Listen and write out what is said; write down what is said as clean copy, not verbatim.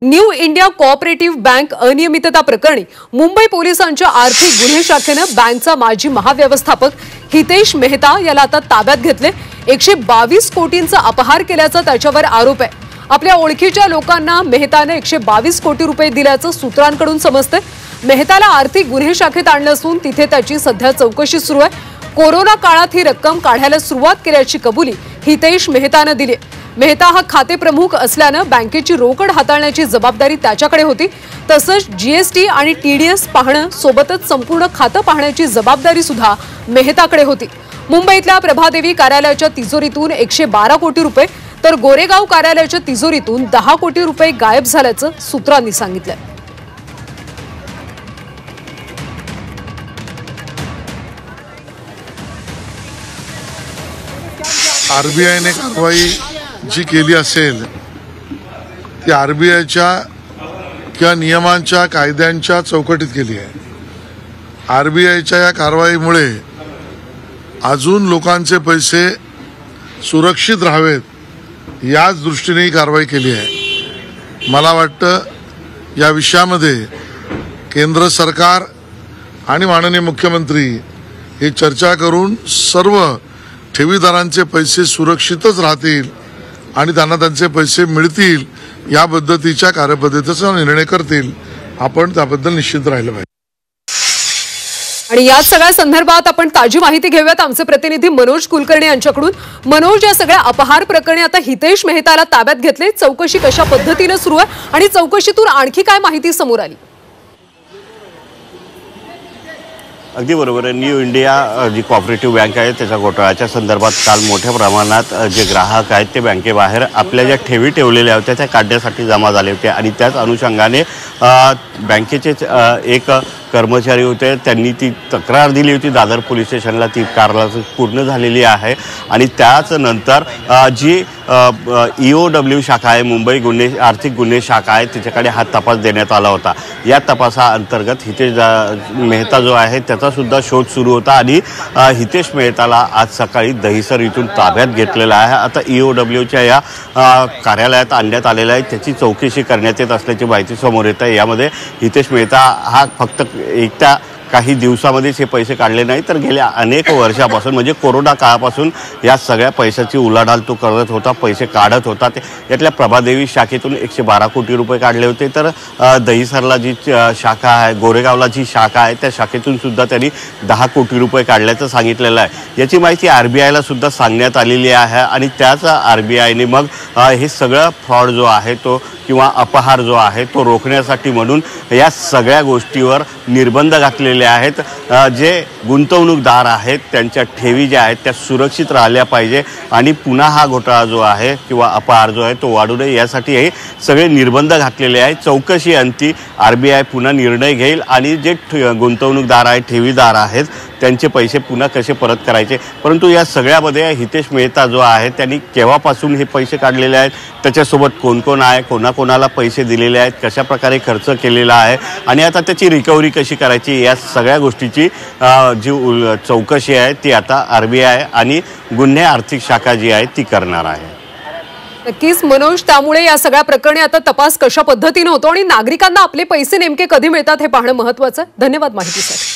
New India cooperative bank अनियमितता प्रकरणी मुंबई पोलिसांच्या आर्थिक गुन्हे शाखेने बँकचा माजी महाव्यवस्थापक हितेश मेहता याला आता ताब्यात घेतले। 122 कोटींचा अपहार केल्याचा त्याच्यावर आरोप आहे। आपल्या ओळखीच्या लोकांना मेहताने 122 कोटी रुपये दिल्याचं सूत्रांकडून समजते। मेहताला आर्थिक गुन्हे शाखेत आणलं असून तिथे त्याची सध्या चौकशी सुरू आहे। कोरोना काळात ही रक्कम काढायला सुरुवात केल्याची कबुली हितेश मेहताने दिली। मेहता हा खाते प्रमुख असल्याने बँकेची रोकड हाताळण्याची जबाबदारी त्याच्याकडे होती। तसंच जीएसटी आणि टीडीएस पाहणं सोबतच संपूर्ण खातं पाहण्याची जबाबदारी सुद्धा मेहताकडे होती। मुंबईतल्या प्रभादेवी कार्यालयाच्या तिजोरीतून 112 कोटी रुपये तर गोरेगाव कार्यालयाच्या तिजोरीतून 10 कोटी रुपये गायब झाल्याचं सूत्रांनी सांगितलं। आरबीआयने कारवाई जी केली असेल ती आरबीआयच्या किंवा नियमांच्या कायद्यांच्या चौकटीत केली आहे। आरबीआयच्या या कारवाईमुळे अजून लोकांचे पैसे सुरक्षित राहावेत याच दृष्टीने ही कारवाई केली आहे। मला वाटतं या विषयामध्ये केंद्र सरकार आणि माननीय मुख्यमंत्री हे चर्चा करून सर्व ठेवीदारांचे पैसे सुरक्षितच राहतील आणि त्यांना त्यांचे पैसे मिळतील या पद्धतीच्या कार्यपद्धतीचा निर्णय करतील। आपण त्याबद्दल निश्चित राहिलं पाहिजे। आणि या सगळ्या संदर्भात आपण ताजी माहिती घेऊयात आमचे प्रतिनिधी मनोज कुलकर्णी यांच्याकडून। मनोज, या सगळ्या अपहार प्रकरणी आता हितेश मेहताला ताब्यात घेतले, चौकशी कशा पद्धतीने सुरू आहे आणि चौकशीतून आणखी काय माहिती समोर आली? अगदी बरोबर आहे। न्यू इंडिया जी कोऑपरेटिव्ह बँक आहे त्याच्या घोटाळ्याच्या संदर्भात काल मोठ्या प्रमाणात जे ग्राहक आहेत ते बँकेबाहेर आपल्या ज्या ठेवी ठेवलेल्या होत्या त्या काढण्यासाठी जमा झाले होते आणि त्याच अनुषंगाने बँकेचे एक कर्मचारी होते, त्यांनी ती तक्रार दिली होती दादर पोलीस स्टेशनला। ती कारवाई पूर्ण झालेली आहे आणि त्याच नंतर जी EOW शाखा आहे, मुंबई आर्थिक गुन्हे शाखा आहे, त्याच्याकडे हा तपास देण्यात आला होता। या तपासाअंतर्गत हितेश मेहता जो आहे त्याचा सुद्धा शोध सुरू होता आणि हितेश मेहताला आज सकाळी दहिसर इथून ताब्यात घेतलेला आहे। आता EOWच्या या कार्यालयात आणण्यात आलेला आहे, त्याची चौकशी करण्यात येत असल्याची माहिती समोर येत आहे। यामध्ये हितेश मेहता हा फक्त एकट्या काही दिवसामध्येच हे पैसे काढले नाही तर गेल्या अनेक वर्षापासून म्हणजे कोरोना काळापासून या सगळ्या पैशाची उलाढाल तो करत होता, पैसे काढत होता। यातल्या प्रभादेवी शाखेतून 112 कोटी रुपये काढले होते, तर दहिसरला जी शाखा आहे, गोरेगावला जी शाखा आहे त्या शाखेतून सुद्धा त्यांनी 10 कोटी रुपये काढल्याचं सांगितलेलं आहे। याची माहिती आरबीआयला सुद्धा सांगण्यात आलेली आहे आणि त्याच आरबीआयने मग हे सगळं फ्रॉड जो आहे तो किंवा अपहार जो आहे तो रोखण्यासाठी म्हणून या सगळ्या गोष्टीवर निर्बंध घातलेले आहेत। जे गुंतवणूकदार आहेत त्यांच्या ठेवी ज्या आहेत त्या सुरक्षित राहिल्या पाहिजे आणि पुन्हा हा घोटाळा जो आहे किंवा अपहार जो आहे तो वाढू नये यासाठी हे सगळे निर्बंध घातलेले आहेत। चौकशी अंती आरबीआय पुन्हा निर्णय घेईल आणि जे गुंतवणूकदार आहेत, ठेवीदार आहेत, त्यांचे पैसे पुन्हा कसे परत करायचे। परंतु या सगळ्यामध्ये हितेश मेहता जो आहे त्यांनी केव्हापासून हे पैसे काढलेले आहेत, त्याच्यासोबत कोण कोण आहे, कोणाकोणाला पैसे दिलेले आहेत, कशा प्रकारे खर्च केलेला आहे आणि आता त्याची रिकव्हरी कशी करायची, या सगळ्या गोष्टीची जी चौकशी आहे ती आता आरबीआय आणि गुन्हे आर्थिक शाखा जी आहे ती करणार आहे। नक्कीच मनोज, त्यामुळे या सगळ्या प्रकरणी आता तपास कशा पद्धतीने होतो आणि नागरिकांना आपले पैसे नेमके कधी मिळतात हे पाहणं महत्त्वाचं आहे। धन्यवाद माहितीसाठी।